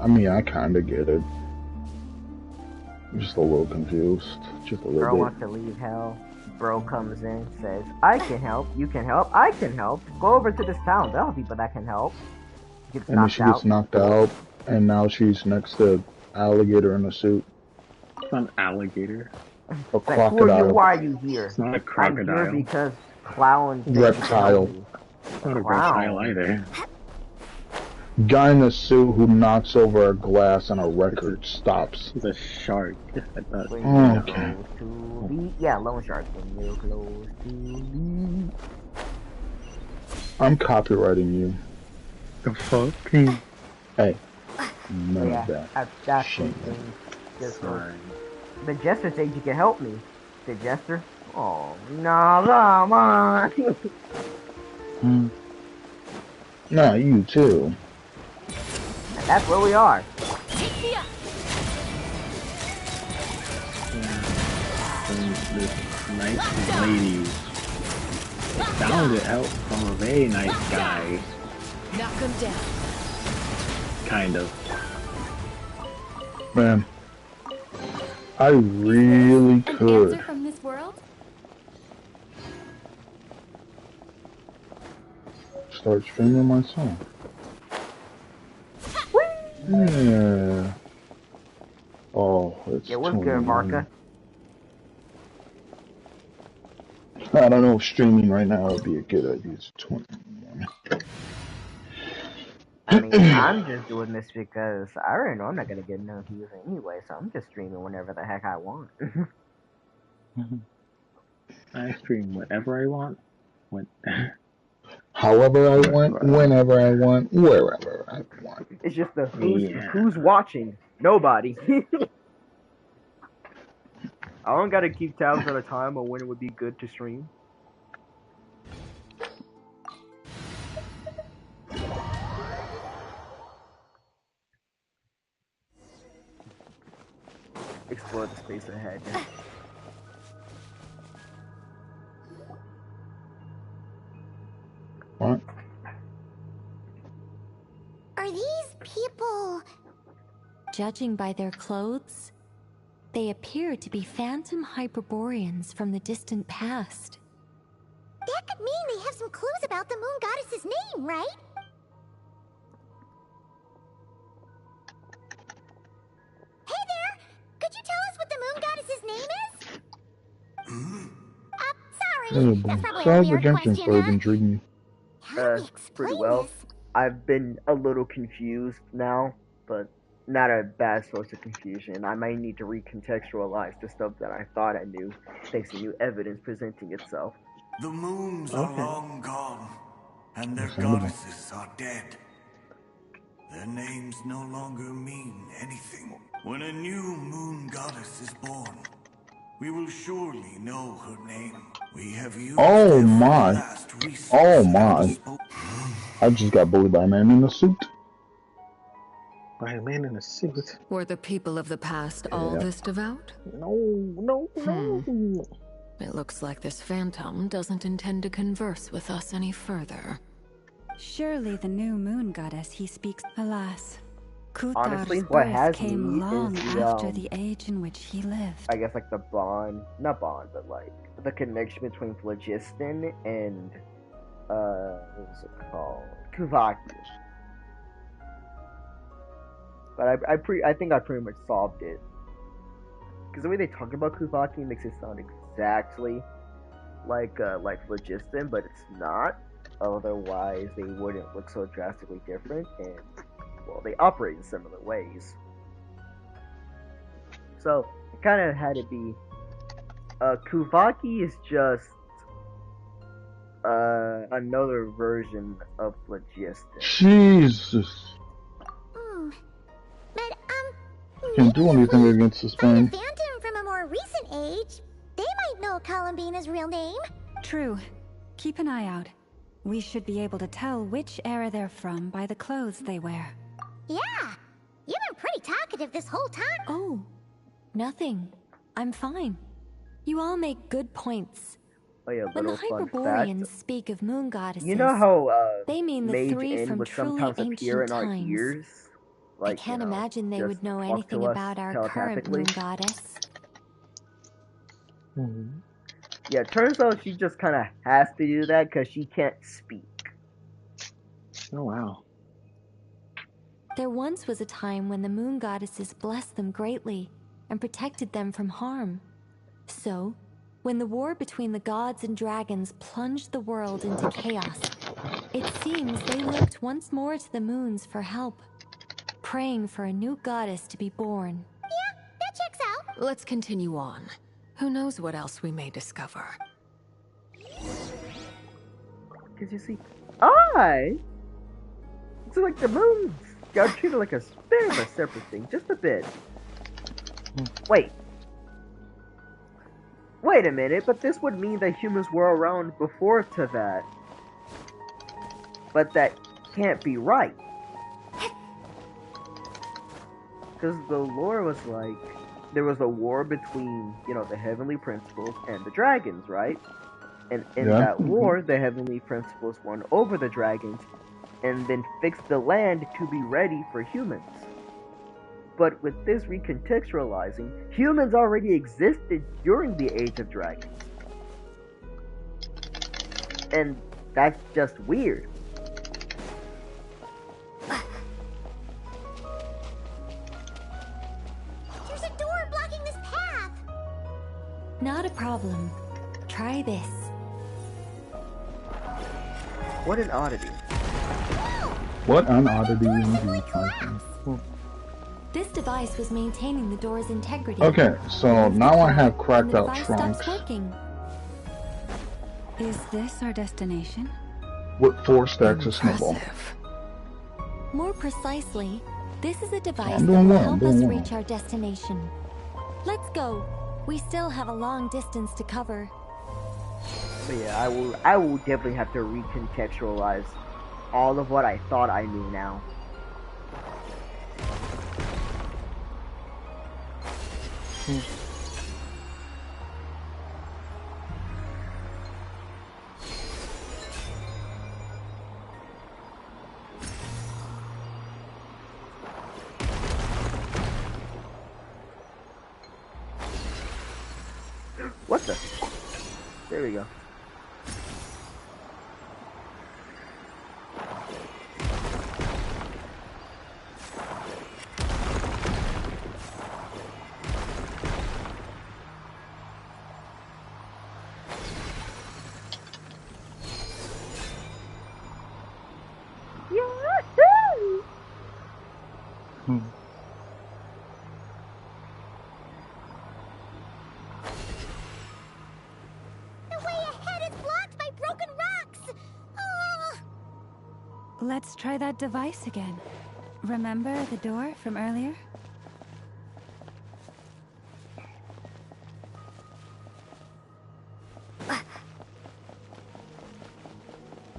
I mean, I kind of get it. I'm just a little confused. Just a little Bro bit. wants to leave hell. Bro comes in, says, I can help, you can help, I can help. Go over to this town. There are people that can help. And then she gets knocked out, and now she's next to alligator in a suit. It's not an alligator. A crocodile. Why are you here? It's not a crocodile. I'm here because clowns. Reptile. It's not a reptile either. Guy in a suit who knocks over a glass and a record stops. It's a shark. I thought. Oh, okay. Yeah, loan shark. When you're close to me. I'm copyrighting you. The fuck? Hey. None of that. That's shame. Sorry. The jester said you can help me. The jester? Oh, no, come on. Nah, you too. And that's where we are. This nice lady found help from a very nice guy. Knock him down. Kind of. Man, I really could. Answer from this world? Start streaming my song. Yeah. Oh, it's Yeah, what's good, Marka? I don't know if streaming right now would be a good idea. It's 20 in the morning. I mean, I'm just doing this because I already know I'm not gonna get no views anyway, so I'm just streaming whenever the heck I want. I stream whatever I want. However I want, whenever I want, wherever I want. It's just the who's watching? Nobody. I don't gotta keep tabs at a time on when it would be good to stream. Explore the space ahead. What? Are these people... Judging by their clothes, they appear to be phantom Hyperboreans from the distant past. That could mean they have some clues about the moon goddess's name, right? Hey there! Could you tell us what the moon goddess's name is? Sorry. That's probably a weird question, huh? Intriguing you. Pretty well. I've been a little confused now, but not a bad source of confusion. I might need to recontextualize the stuff that I thought I knew, thanks to new evidence presenting itself. The moons are long gone, and their goddesses are dead. Their names no longer mean anything. When a new moon goddess is born, we will surely know her name. We have used Oh my. Oh my. I just got bullied by a man in a suit. By a man in a suit? Were the people of the past all this devout? No. It looks like this phantom doesn't intend to converse with us any further. Surely the new moon goddess he speaks. Alas, Honestly, Kutar's what birth has came me long is after the age in which he lived. I guess like the bond, not bond, but like the connection between Phlogiston and what's it called? Kuvaki. But I think I pretty much solved it. Because the way they talk about Kuvaki makes it sound exactly like Phlogiston, but it's not. Otherwise, they wouldn't look so drastically different, and well, they operate in similar ways. So it kind of had to be. Kuvaki is just another version of Phlogiston. Jesus. But, Can't do anything against this man. Phantom from a more recent age, they might know Columbina's real name. True. Keep an eye out. We should be able to tell which era they're from by the clothes they wear. Yeah, you've been pretty talkative this whole time. Oh, nothing. I'm fine. You all make good points. Oh yeah, When the little fun Hyperboreans fact. speak of moon goddesses, You know how they mean the Mage three Inn from would truly sometimes appear ancient in our times. ears? Like, I can't you know, imagine they just would know talk anything to us about our current telepathically. moon goddess. Yeah, it turns out she just kind of has to do that because she can't speak. Oh wow. There once was a time when the moon goddesses blessed them greatly and protected them from harm. So, when the war between the gods and dragons plunged the world into chaos, it seems they looked once more to the moons for help, praying for a new goddess to be born. Yeah, that checks out. Let's continue on. Who knows what else we may discover? Because you see, it's like the moons got treated like a bit of a separate thing, just a bit. Wait a minute, but this would mean that humans were around before Tevat. But that can't be right. Because the lore was like, there was a war between, you know, the heavenly principles and the dragons, right? And in that war, the heavenly principles won over the dragons and then fixed the land to be ready for humans. But with this recontextualizing, humans already existed during the Age of Dragons. And that's just weird. There's a door blocking this path. Not a problem. Try this. What an oddity. What an oddity indeed. This device was maintaining the door's integrity. Okay, so now I have cracked the out device trunks stops working. Is this our destination? with 4 stacks of snowball. Impressive. More precisely, this is a device I'm that doing will well, help I'm us doing well. reach our destination. Let's go. We still have a long distance to cover. But yeah, I will definitely have to recontextualize all of what I thought I knew now. What the? There we go. The way ahead is blocked by broken rocks. Oh. Let's try that device again. Remember the door from earlier?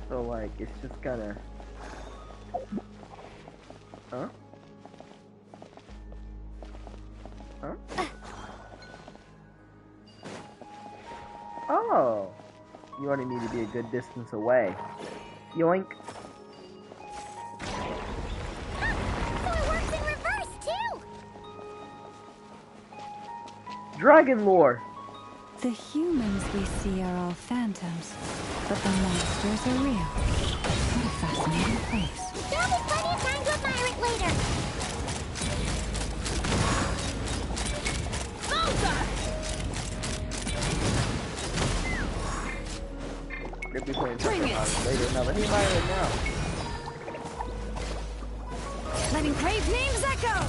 So like, it's just kinda... Huh? Huh? Oh! You wanted me to be a good distance away. Yoink. So it works in reverse too. Dragon lore! The humans we see are all phantoms, but the monsters are real. What a fascinating place. There'll be plenty of time to admire it later. They'll be playing something about it later. Now let me admire it now. Letting Cray's names echo!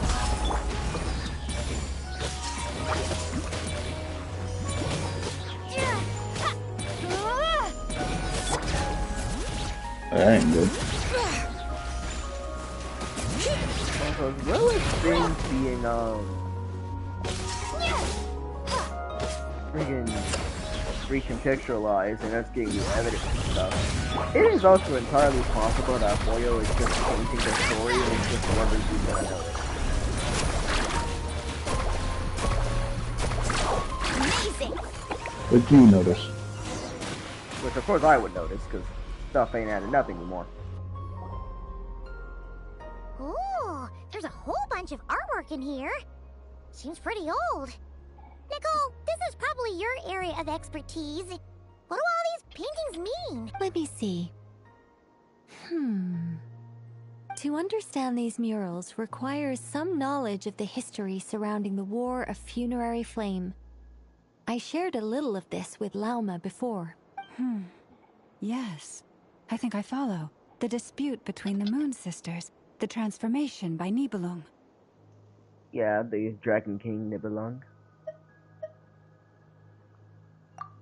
That ain't good. Also, as well as things being, freaking recontextualized and us getting new evidence and stuff, it is also entirely possible that Boyo is just painting the story and it's just whoever's gonna know it. Amazing. What do you notice? Which of course I would notice, because stuff ain't adding up anymore. Ooh, there's a bunch of artwork in here. Seems pretty old. Nicole, this is probably your area of expertise. What do all these paintings mean? Let me see. To understand these murals requires some knowledge of the history surrounding the War of Funerary Flame. I shared a little of this with Lauma before. Yes. I think I follow. The dispute between the Moon Sisters. The transformation by Nibelung. Yeah, the Dragon King Nibelung.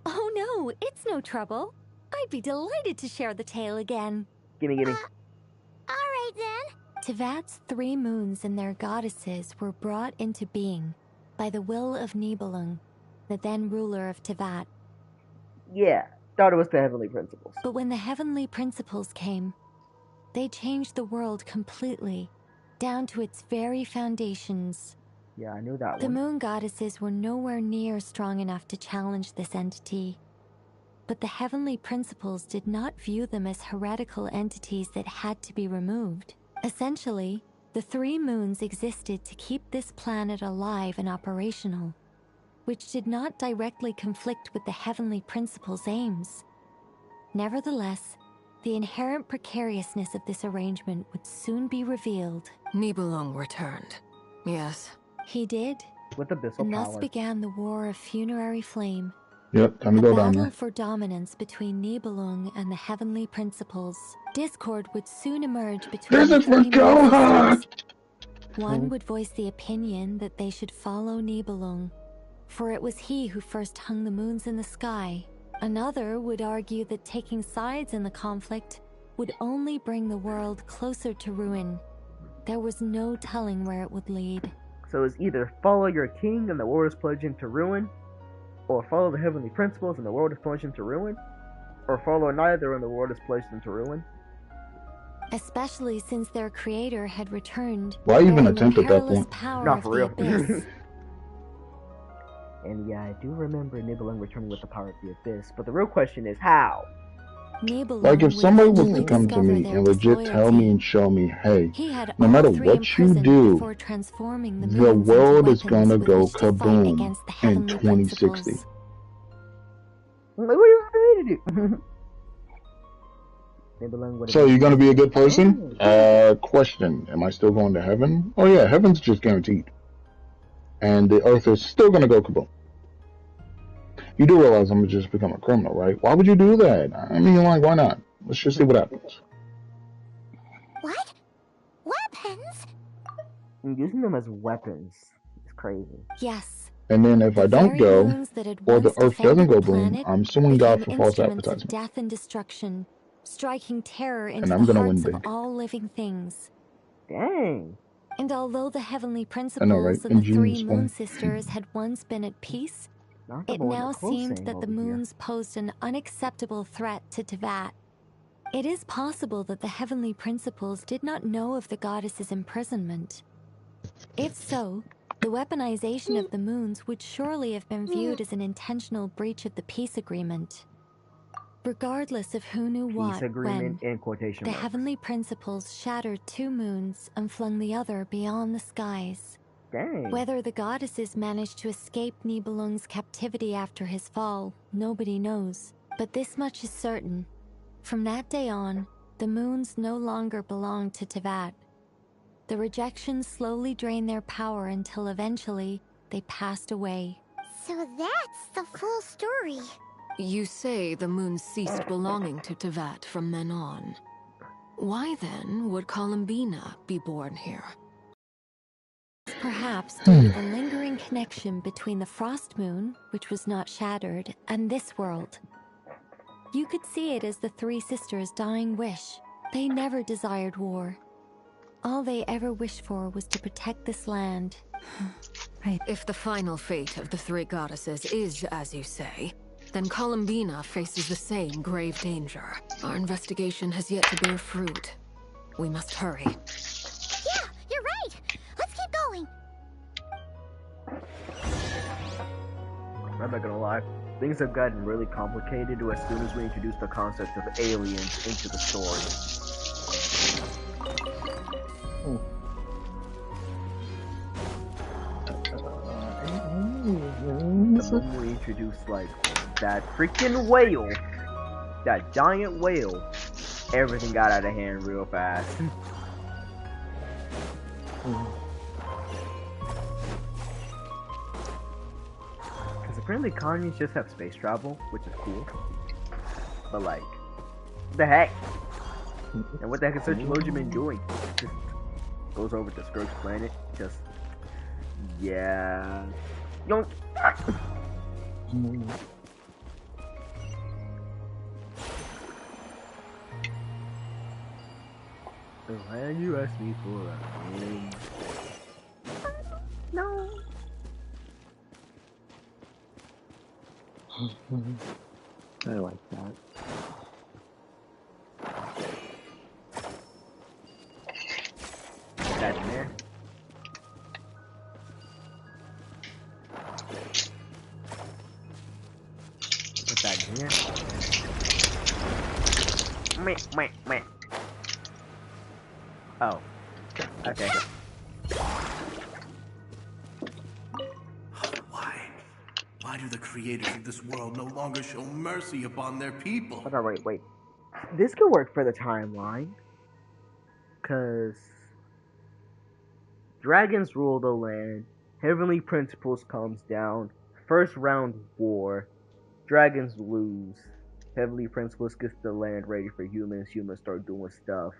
Oh no, it's no trouble. I'd be delighted to share the tale again. Gimme. Alright then. Tevat's 3 moons and their goddesses were brought into being by the will of Nibelung, the then ruler of Tevat. Yeah, thought it was the Heavenly Principles. But when the Heavenly Principles came, they changed the world completely, down to its very foundations. Yeah, I knew that The one. moon goddesses were nowhere near strong enough to challenge this entity. But the Heavenly Principles did not view them as heretical entities that had to be removed. Essentially, the 3 moons existed to keep this planet alive and operational, which did not directly conflict with the Heavenly Principles' aims. Nevertheless, the inherent precariousness of this arrangement would soon be revealed. Nibelung returned. Yes. He did, With abyssal and thus power. began the War of Funerary Flame. Yep, time to A go down battle there. for dominance between Nibelung and the Heavenly Principles. Discord would soon emerge between This the is 3 for Gohan! moon sisters. One would voice the opinion that they should follow Nibelung, for it was he who first hung the moons in the sky. Another would argue that taking sides in the conflict would only bring the world closer to ruin. There was no telling where it would lead. So it's either follow your king and the world is plunged into ruin, or follow the Heavenly Principles and the world is plunged into ruin, or follow neither and the world is plunged into ruin. Especially since their creator had returned. Why even bearing the attempt at that perilous point? power Not of for the real. abyss. And yeah, I do remember Nibelung returning with the power of the abyss, but the real question is how? Nibelung Like, if would somebody was eventually to come to discover me their and legit tell me disloyalty. and show me, hey, He had no all matter 3 what you imprisoned do, before transforming the the moons world into is gonna weapons go with which to fight kaboom against the in Heavenly 2060. Principles. What do you want me to do? Nibelung would have So, been- you gonna be a good person? Question. Am I still going to heaven? Oh yeah, heaven's just guaranteed. And the earth is still gonna go kaboom. You do realize I'm gonna just become a criminal, right? Why would you do that? I mean, like, why not? Let's just see what happens. What? Weapons? And using them as weapons is crazy. Yes. And then if I The don't very go, moons that had or the once earth doesn't defended go the boom, planet I'm suing God became for false instruments of advertisement. death and destruction, striking terror into And the I'm gonna win hearts of big. all living things. Dang. And although the Heavenly I Principles know, right? and the 3 Ingenious moon one. sisters had once been at peace, Not it the one now close seemed saying that the over here. moons posed an unacceptable threat to Tevat. It is possible that the Heavenly Principles did not know of the goddess's imprisonment. If so, the weaponization of the moons would surely have been viewed as an intentional breach of the peace agreement. Regardless of who knew Peace what, agreement when, in quotation the marks. Heavenly Principles shattered 2 moons and flung the other beyond the skies. Dang. Whether the goddesses managed to escape Nibelung's captivity after his fall, nobody knows. But this much is certain. From that day on, the moons no longer belonged to Tevat. The rejections slowly drained their power until eventually they passed away. So that's the full story. You say the moon ceased belonging to Tevat from then on. Why then would Columbina be born here? Perhaps due to the lingering connection between the frost moon, which was not shattered, and this world. You could see it as the 3 sisters' dying wish. They never desired war. All they ever wished for was to protect this land. If the final fate of the 3 goddesses is as you say, then Columbina faces the same grave danger. Our investigation has yet to bear fruit. We must hurry. Yeah, you're right. Let's keep going. I'm not gonna lie. Things have gotten really complicated as soon as we introduced the concept of aliens into the story. moment we introduced like that freaking whale, that giant whale, everything got out of hand real fast. Because apparently colonies just have space travel, which is cool. But like, what the heck? And what the heck is Search Login doing? Just goes over to Scourge Planet, just yeah. Don't. When you ask me for a thing. No. I like that. That in there. Put that in here. Meh. Oh. Okay. Why do the creators of this world no longer show mercy upon their people? Hold on, wait. This could work for the timeline. Cause dragons rule the land. Heavenly Principles comes down. First round war. Dragons lose. Heavenly Principles gets the land ready for humans. Humans start doing stuff.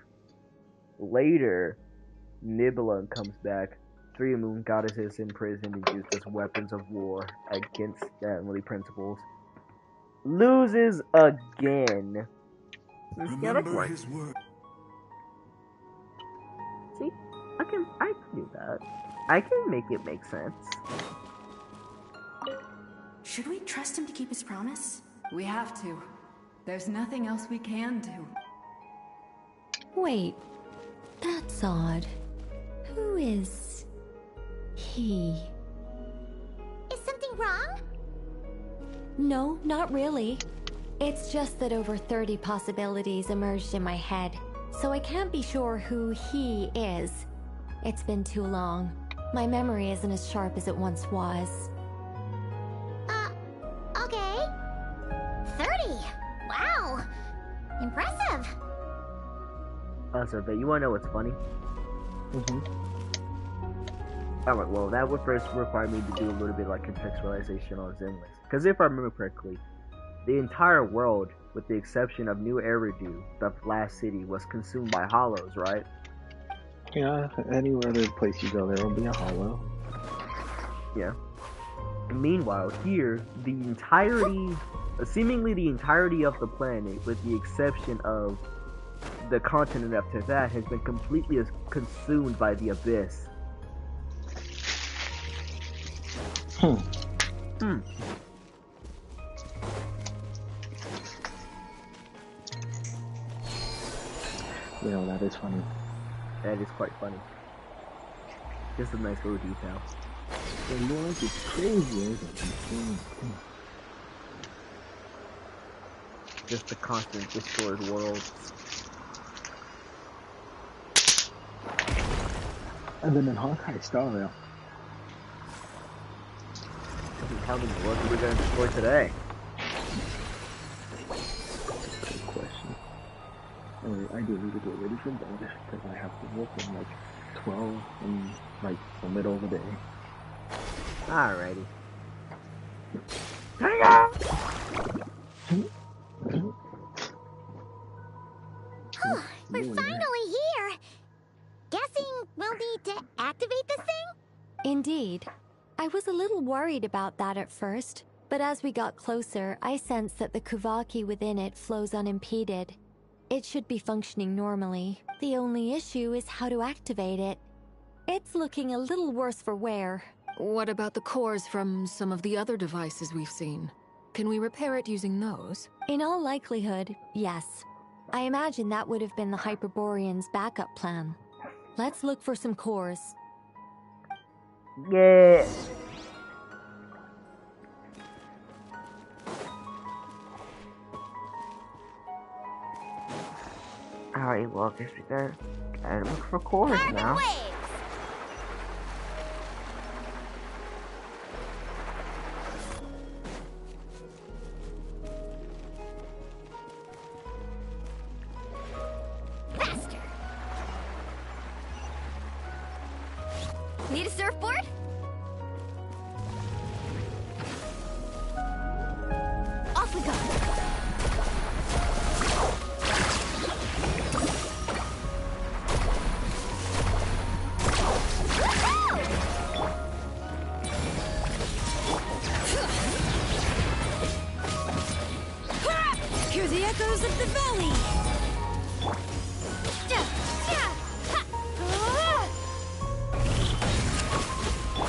Later, Nibelung comes back. 3 moon goddesses imprisoned and used as weapons of war against the Heavenly Principles. Loses again. Remember his word. See, I can do that. I can make it make sense. Should we trust him to keep his promise? We have to. There's nothing else we can do. Wait, that's odd. Who is he? Is something wrong? No, not really. It's just that over 30 possibilities emerged in my head, so I can't be sure who he is. It's been too long. My memory isn't as sharp as it once was. Okay. 30. Wow. Impressive. But you wanna know what's funny? Alright, well, that would first require me to do a little bit like contextualization on Zenless. Because if I remember correctly, the entire world, with the exception of New Eridu, the last city, was consumed by hollows, right? Yeah, any other place you go, there will be a hollow. Yeah. And meanwhile, here, the entirety, seemingly the entirety of the planet, with the exception of the continent after that, has been completely consumed by the abyss. You know, that is funny. That is quite funny. Just a nice little detail. The Lord is crazy, isn't it? Just the constant destroyed world. And then in Honkai Star Rail. How many worlds are we going to destroy today? Good question. I do need to get ready for bed because I have to work in like 12 in like the middle of the day. Alrighty. We're finally here. Guessing we'll need to activate this thing? Indeed. I was a little worried about that at first, but as we got closer, I sensed that the Kuvaki within it flows unimpeded. It should be functioning normally. The only issue is how to activate it. It's looking a little worse for wear. What about the cores from some of the other devices we've seen? Can we repair it using those? In all likelihood, yes. I imagine that would have been the Hyperborean's backup plan. Let's look for some cores. Yeah. Alright, well, I guess we gotta look for cores now. Need a surfboard? Off we go. Hear the echoes of the valley!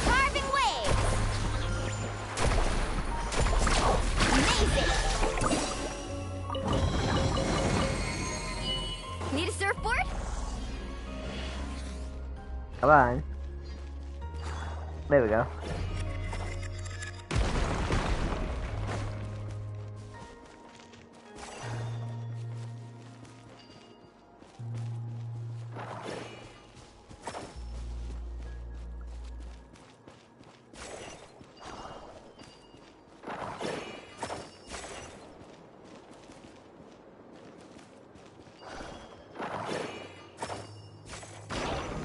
Carving waves! Amazing! Need a surfboard? Come on. There we go.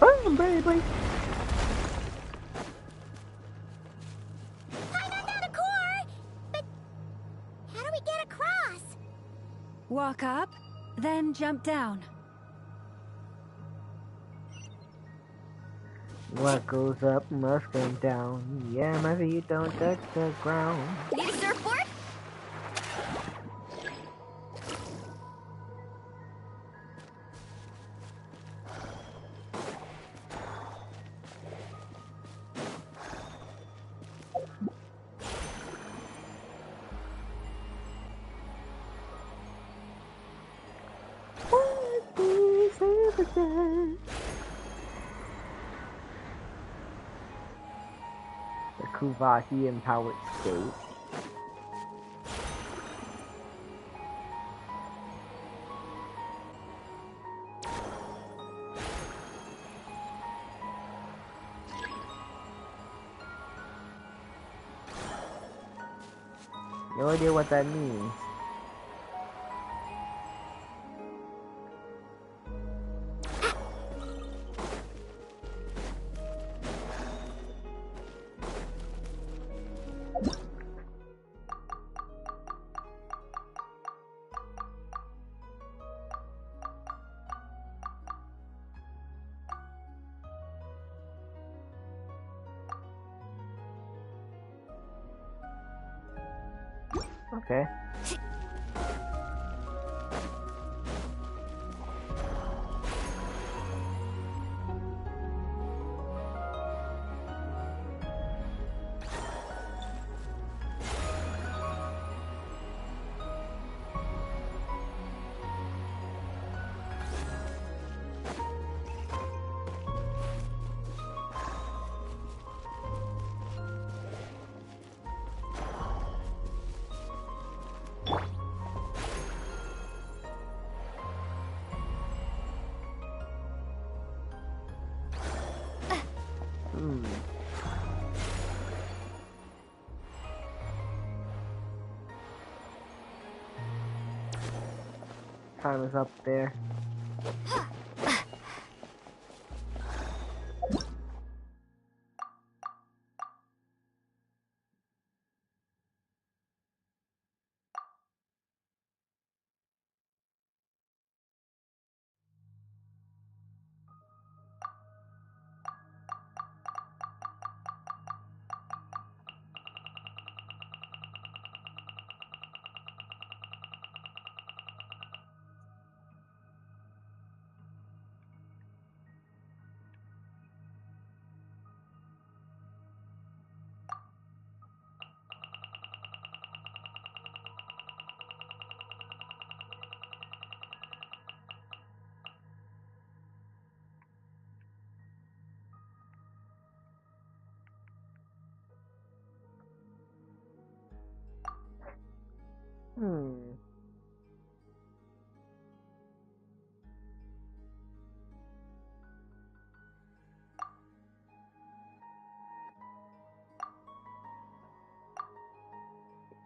Oh, baby. I know not a core, but how do we get across? Walk up, then jump down. What goes up must come down. Yeah, my feet don't touch the ground. Need a surfboard? The Kuvaki empowered state. No idea what that means. Okay. Time is up there.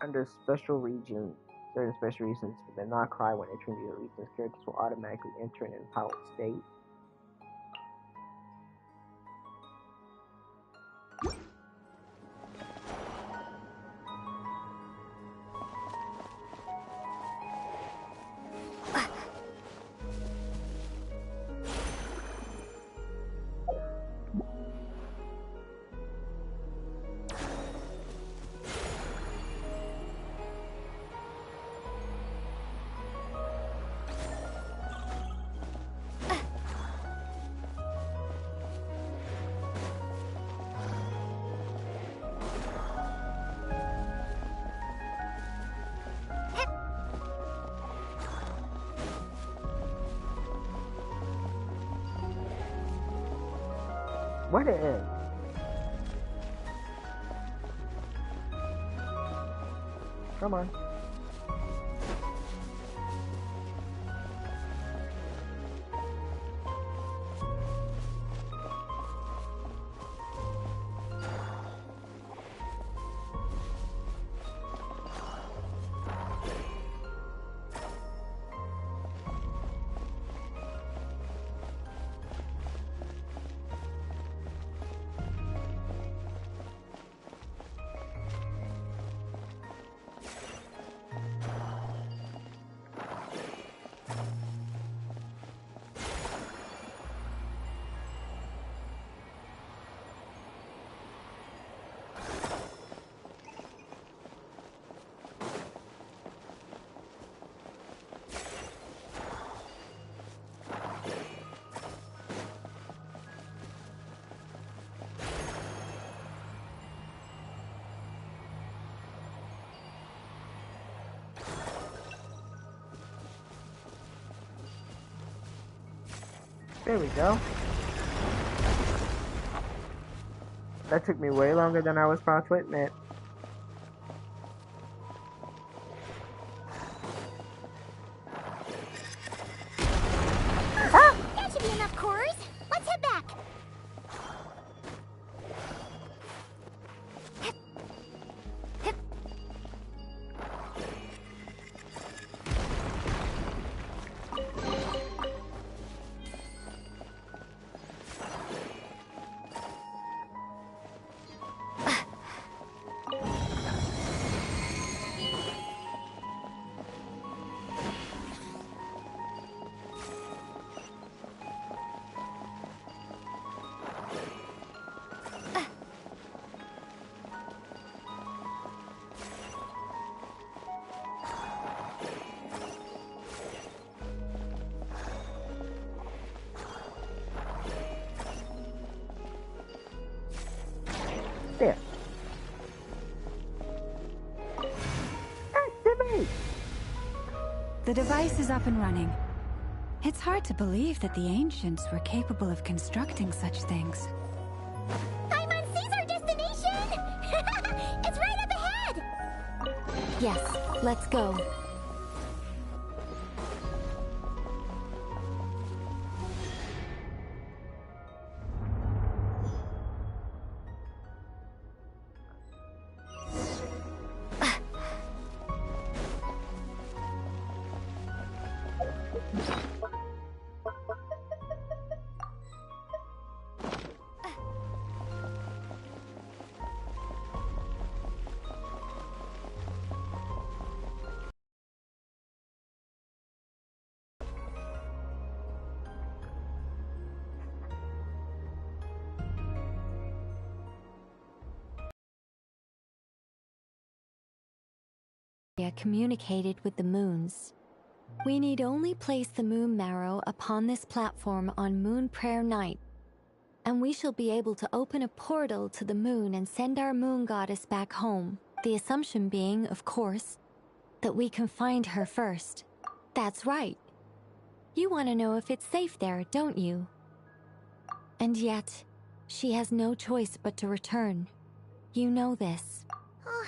Under special regions, certain special reasons may not cry when entering the regions. Characters will automatically enter an empowered state. Where did it end? Come on. There we go. That took me way longer than I was proud to admit. Ah! That should be enough cores. Let's head back. There. Activate! The device is up and running. It's hard to believe that the ancients were capable of constructing such things. Paimon sees our destination! It's right up ahead! Yes, let's go. Communicated with the moons. We need only place the moon marrow upon this platform on Moon Prayer Night, and we shall be able to open a portal to the moon and send our moon goddess back home. The assumption being, of course, that we can find her first. That's right. You want to know if it's safe there, don't you? And yet, she has no choice but to return. You know this. Oh,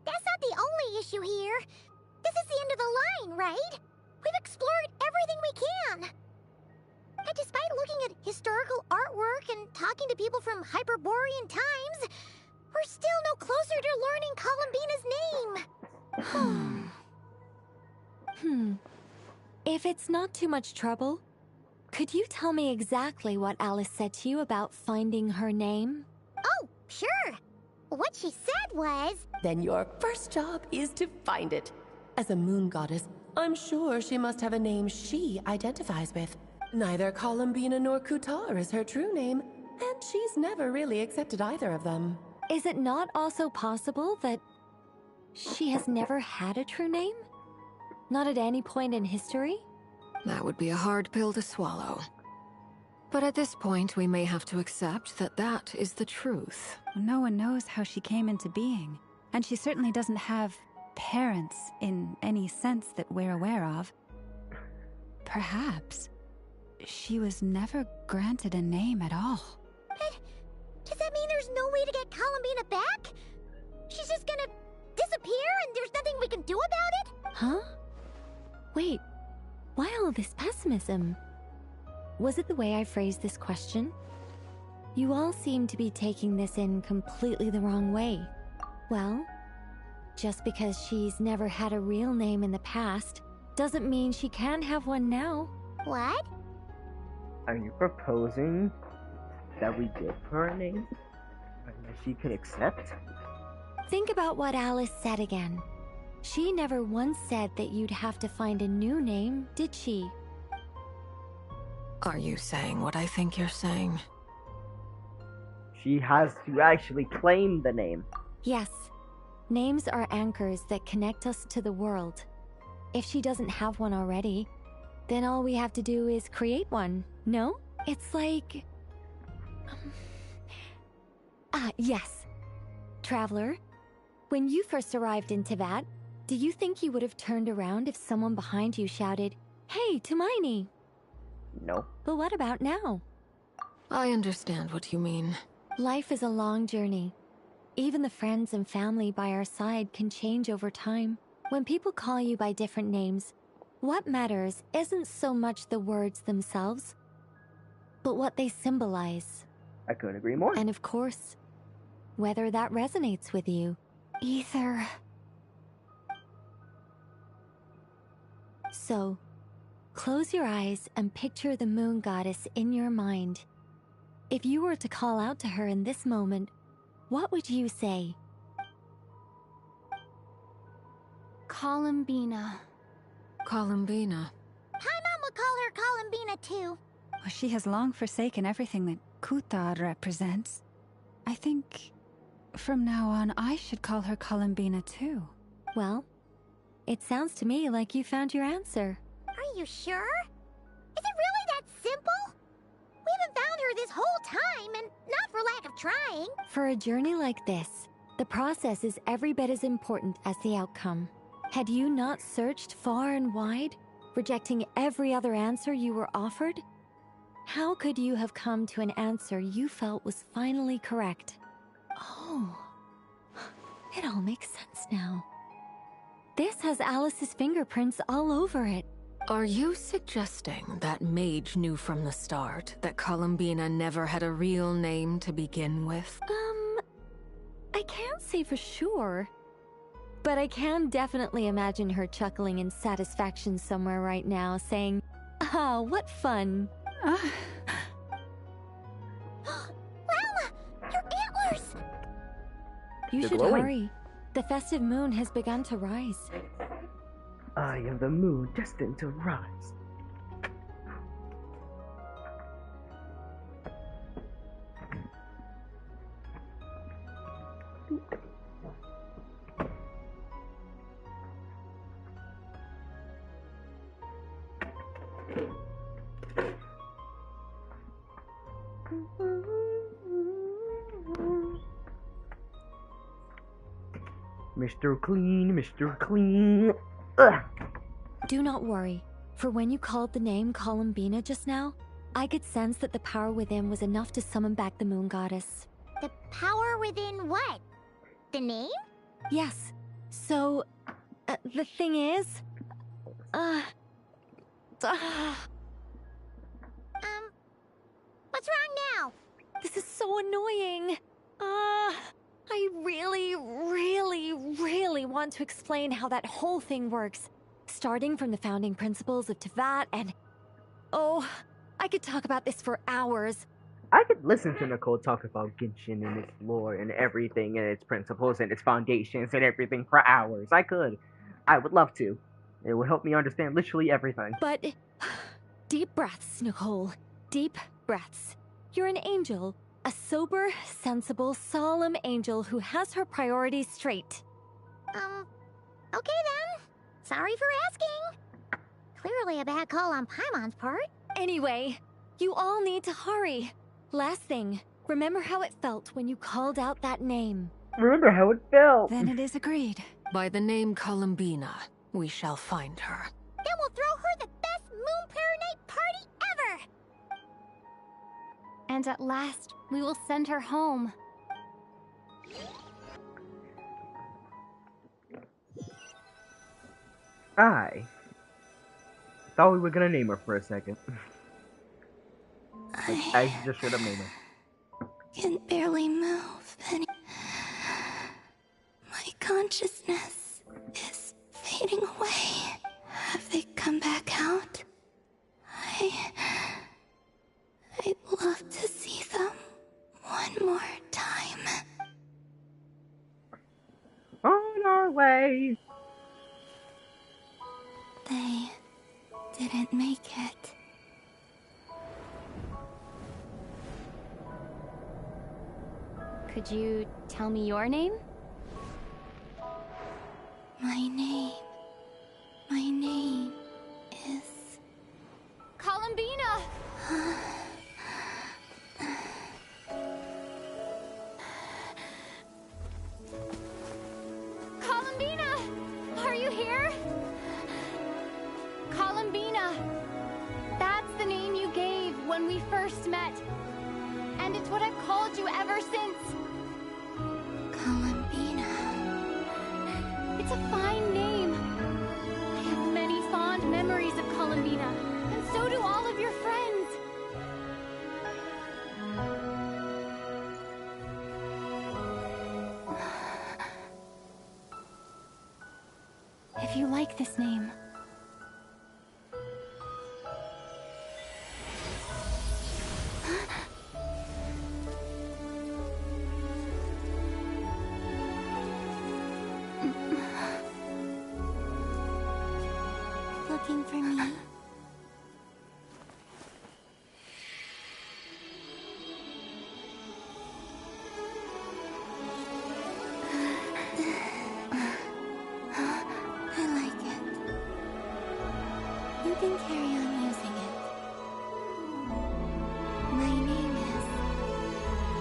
that's not the only issue here. This is the end of the line, right? We've explored everything we can. And despite looking at historical artwork and talking to people from Hyperborean times, we're still no closer to learning Columbina's name. If it's not too much trouble, could you tell me exactly what Alice said to you about finding her name? Oh, sure. What she said was... Then your first job is to find it. As a moon goddess, I'm sure she must have a name she identifies with. Neither Columbina nor Kutar is her true name, and she's never really accepted either of them. Is it not also possible that she has never had a true name? Not at any point in history? That would be a hard pill to swallow. But at this point, we may have to accept that that is the truth. No one knows how she came into being, and she certainly doesn't have parents in any sense that we're aware of. Perhaps she was never granted a name at all. But there's no way to get Columbina back? She's just gonna disappear and there's nothing we can do about it? Huh? Wait, why all this pessimism? Was it the way I phrased this question? You all seem to be taking this in completely the wrong way. Well, just because she's never had a real name in the past doesn't mean she can't have one now. What? Are you proposing that we give her a name? And that she could accept? Think about what Alice said again. She never once said that you'd have to find a new name, did she? Are you saying what I think you're saying? She has to actually claim the name. Yes. Names are anchors that connect us to the world. If she doesn't have one already, then all we have to do is create one, no? It's like... yes. Traveler, when you first arrived in Teyvat, do you think you would have turned around if someone behind you shouted, "Hey, Hermione"? No. But what about now? I understand what you mean. Life is a long journey. Even the friends and family by our side can change over time. When people call you by different names, what matters isn't so much the words themselves, but what they symbolize. I couldn't agree more. And of course, whether that resonates with you. Ether. So, close your eyes and picture the moon goddess in your mind. If you were to call out to her in this moment, what would you say? Columbina. Columbina. Paimon would call her Columbina too. Well, she has long forsaken everything that Kuthar represents. I think from now on I should call her Columbina too. Well, it sounds to me like you found your answer. Are you sure? Is it really that simple? We haven't found her this whole time, and not for lack of trying. For a journey like this, the process is every bit as important as the outcome. Had you not searched far and wide, rejecting every other answer you were offered, how could you have come to an answer you felt was finally correct? Oh, it all makes sense now. This has Alice's fingerprints all over it. Are you suggesting that Mage knew from the start that Columbina never had a real name to begin with? I can't say for sure. But I can definitely imagine her chuckling in satisfaction somewhere right now, saying, "Ah, what fun." Llama! Your antlers! You They're should glowing. hurry. The festive moon has begun to rise. I am the moon destined to rise. Mr. Clean, Mr. Clean. Ugh. Do not worry, for when you called the name Columbina just now, I could sense that the power within was enough to summon back the moon goddess. The power within what? The name? Yes. So, the thing is... What's wrong now? This is so annoying. I really want to explain how that whole thing works. Starting from the founding principles of Teyvat and... Oh, I could talk about this for hours. I could listen to Nicole talk about Genshin and its lore and everything and its principles and its foundations and everything for hours. I could. I would love to. It would help me understand literally everything. But... Deep breaths, Nicole. Deep breaths. You're an angel. A sober, sensible, solemn angel who has her priorities straight. Okay then. Sorry for asking. Clearly a bad call on Paimon's part. Anyway, you all need to hurry. Last thing, remember how it felt when you called out that name. Remember how it felt. Then it is agreed. By the name Columbina, we shall find her. Then we'll throw her the best Moon Night party ever! And at last, we will send her home. I thought we were gonna name her for a second. I just should have named her. Can barely move any. My consciousness is fading away. Have they come back out? I'd love to see them one more time. On our way. They didn't make it. Could you tell me your name? My name is... Columbina! Columbina! Are you here? Columbina! That's the name you gave when we first met. And it's what I've called you ever since. Columbina. It's a fine name. I have many fond memories of Columbina, and so do all of your friends. If you like this name, Looking for me? I like it. You can carry on using it. My name is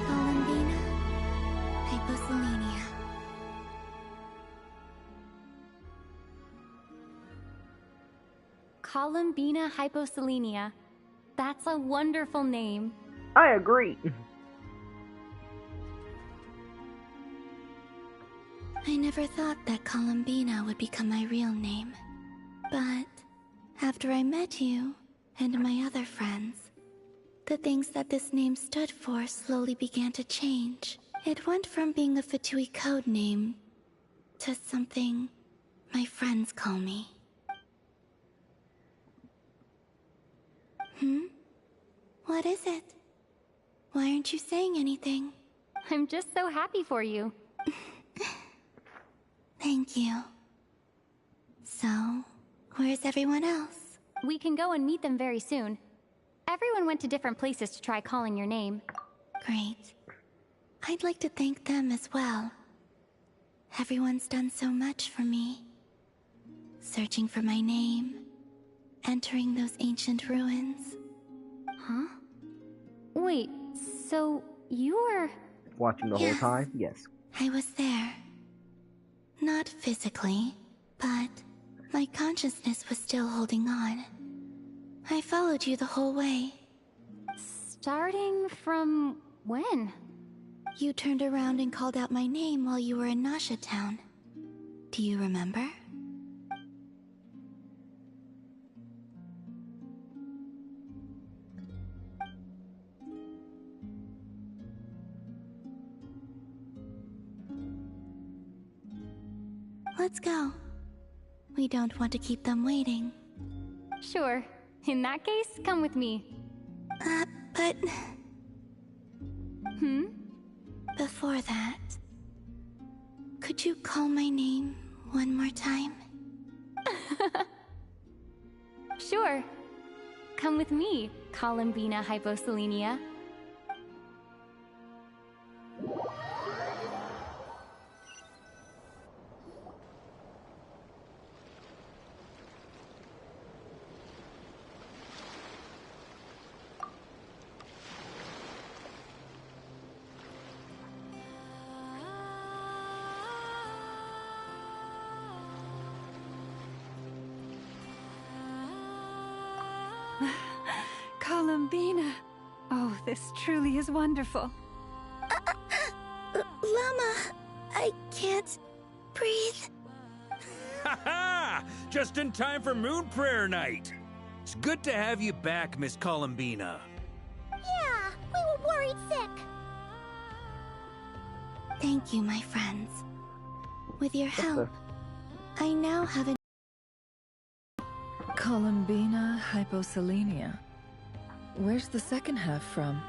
Columbina Hyposelenia. Columbina Hyposelenia. That's a wonderful name. I agree. I never thought that Columbina would become my real name. But after I met you and my other friends, the things that this name stood for slowly began to change. It went from being a Fatui code name to something my friends call me. What is it? Why aren't you saying anything? I'm just so happy for you. Thank you. So, where's everyone else? We can go and meet them very soon. Everyone went to different places to try calling your name. Great. I'd like to thank them as well. Everyone's done so much for me. Searching for my name, entering those ancient ruins. Huh? Wait, so you were... Watching the whole time? Yes. I was there. Not physically, but my consciousness was still holding on. I followed you the whole way. Starting from when? You turned around and called out my name while you were in Nasha Town. Do you remember? Let's go. We don't want to keep them waiting. Sure. In that case, come with me. But... Hmm? Before that, could you call my name one more time? Sure. Come with me, Columbina Hyposelenia. Columbina. Oh, this truly is wonderful. Llama, I can't breathe. Ha ha! Just in time for Moon Prayer Night. It's good to have you back, Miss Columbina. Yeah, we were worried sick. Thank you, my friends. With your help, I now have a... Columbina hyposelenia. Where's the second half from?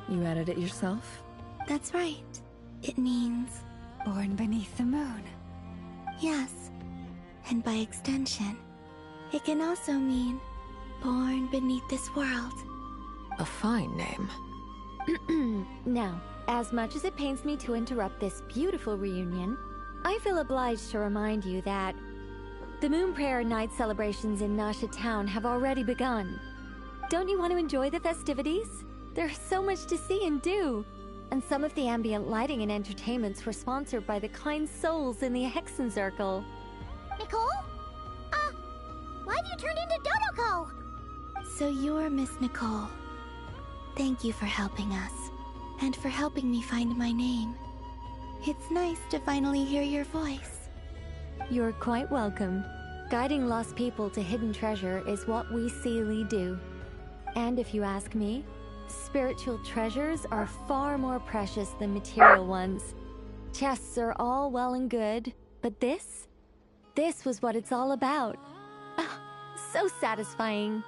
You added it yourself? That's right. It means... Born beneath the moon. Yes. And by extension, it can also mean born beneath this world. A fine name. Now, as much as it pains me to interrupt this beautiful reunion, I feel obliged to remind you that the Moon Prayer Night celebrations in Nasha Town have already begun. Don't you want to enjoy the festivities? There's so much to see and do. And some of the ambient lighting and entertainments were sponsored by the kind souls in the Hexen Circle. Nicole? Why have you turned into Dodoko? So you're Miss Nicole. Thank you for helping us, and for helping me find my name. It's nice to finally hear your voice. You're quite welcome. Guiding lost people to hidden treasure is what we Seelie do. And if you ask me, spiritual treasures are far more precious than material ones. Chests are all well and good, but this was what it's all about. Ah, so satisfying.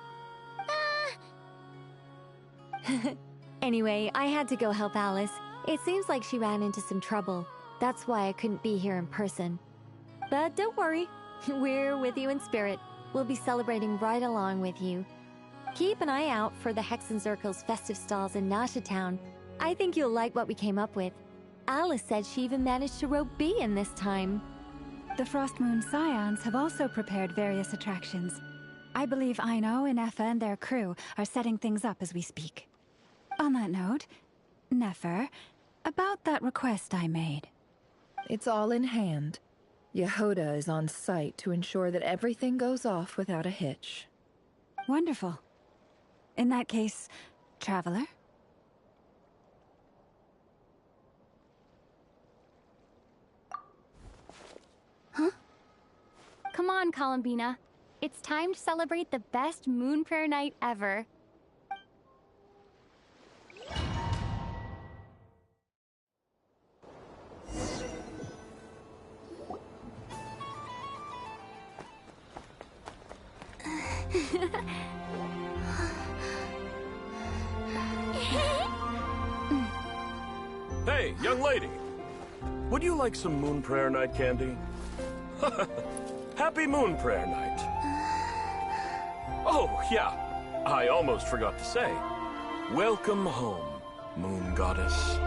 Anyway, I had to go help Alice. It seems like she ran into some trouble. That's why I couldn't be here in person. But don't worry, we're with you in spirit. We'll be celebrating right along with you. Keep an eye out for the Hexen Circle's festive stalls in Nasha Town. I think you'll like what we came up with. Alice said she even managed to rope B in this time. The Frost Moon Scions have also prepared various attractions. I believe Aino and Effa and their crew are setting things up as we speak. On that note, Nefer, about that request I made. It's all in hand. Yehoda is on site to ensure that everything goes off without a hitch. Wonderful. In that case, Traveler? Huh? Come on, Columbina. It's time to celebrate the best Moon Prayer Night ever. Hey, young lady. Would you like some Moon Prayer Night candy? Happy Moon Prayer Night. Oh, yeah. I almost forgot to say. Welcome home, Moon Goddess.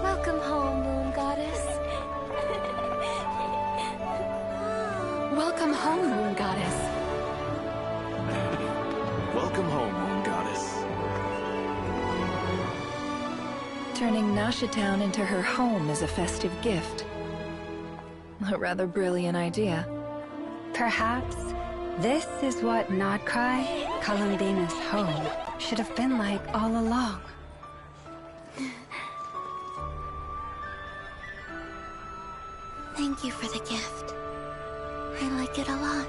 Welcome home, Moon Goddess. Welcome home, Moon Goddess. Welcome home, Moon Goddess. Turning Nasha Town into her home is a festive gift. A rather brilliant idea. Perhaps this is what Krai, Columbina's home, should have been like all along. Thank you for the gift. I like it a lot.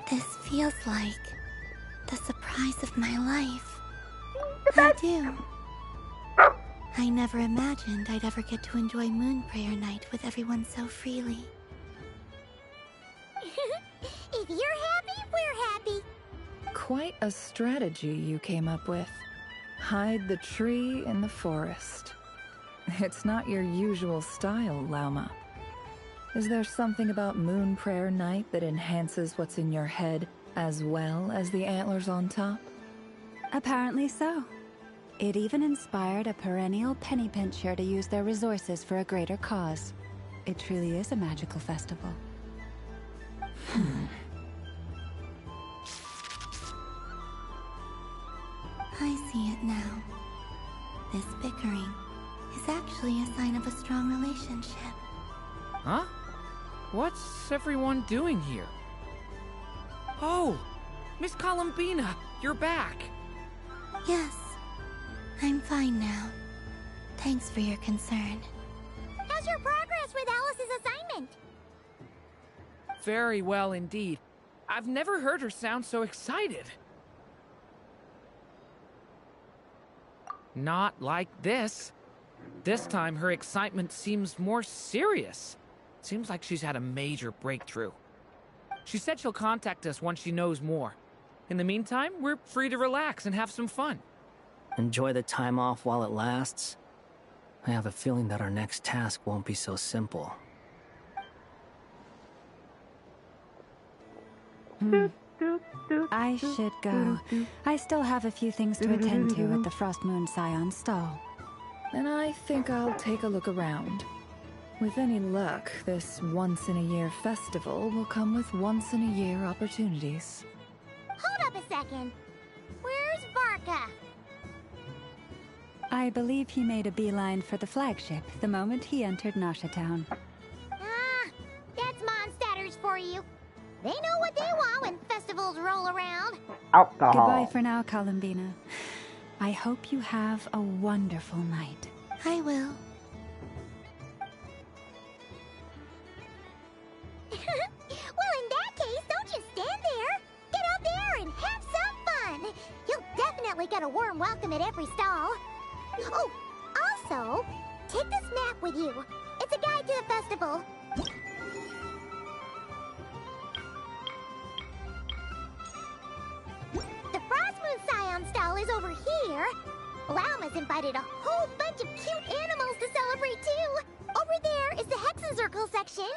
This feels like the surprise of my life. I do. I never imagined I'd ever get to enjoy Moon Prayer Night with everyone so freely. If you're happy, we're happy. Quite a strategy you came up with. Hide the tree in the forest. It's not your usual style, Lauma. Is there something about Moon Prayer Night that enhances what's in your head as well as the antlers on top? Apparently so. It even inspired a perennial penny pincher to use their resources for a greater cause. It truly is a magical festival. I see it now. This bickering, is actually a sign of a strong relationship. Huh? What's everyone doing here? Oh! Miss Columbina, you're back! Yes, I'm fine now. Thanks for your concern. How's your progress with Alice's assignment? Very well indeed. I've never heard her sound so excited. Not like this. This time her excitement seems more serious. Seems like she's had a major breakthrough. She said she'll contact us once she knows more. In the meantime, we're free to relax and have some fun. Enjoy the time off while it lasts. I have a feeling that our next task won't be so simple. I should go. I still have a few things to attend to at the Frost Moon Scion stall. And I think I'll take a look around. With any luck, this once-in-a-year festival will come with once-in-a-year opportunities. Hold up a second. Where's Varka? I believe he made a beeline for the flagship the moment he entered Nasha Town. Ah, that's Mondstadters for you. They know what they want when festivals roll around. Alcohol. Goodbye for now, Columbina. I hope you have a wonderful night. I will. Well, in that case, don't just stand there. Get out there and have some fun. You'll definitely get a warm welcome at every stall. Oh, also, take this map with you. It's a guide to the festival. The Frost Moon Scion stall is over here. Lauma's invited a whole bunch of cute animals to celebrate too. Over there is the Hexen Circle section.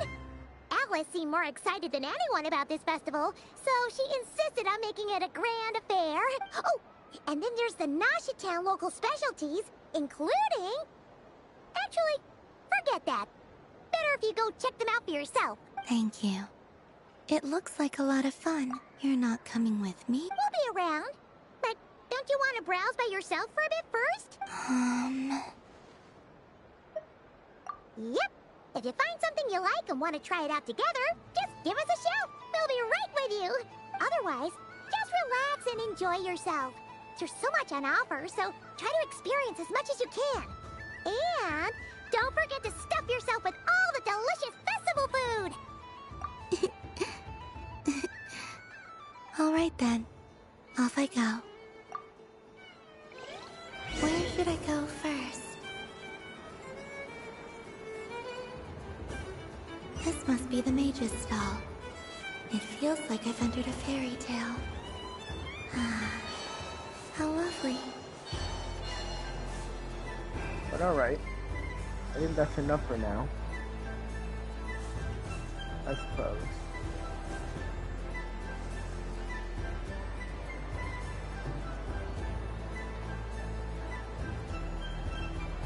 Alice seemed more excited than anyone about this festival, so she insisted on making it a grand affair. Oh, and then there's the Nasha Town local specialties, including... Actually, forget that. Better if you go check them out for yourself. Thank you. It looks like a lot of fun. You're not coming with me? We'll be around. But don't you want to browse by yourself for a bit first? Yep. If you find something you like and want to try it out together, just give us a shout. We'll be right with you. Otherwise, just relax and enjoy yourself. There's so much on offer, so try to experience as much as you can. And don't forget to stuff yourself with all the delicious festival food. All right then. Off I go. Where should I go first? This must be the mage's stall. It feels like I've entered a fairy tale. Ah, how lovely. But alright. I think that's enough for now. I suppose.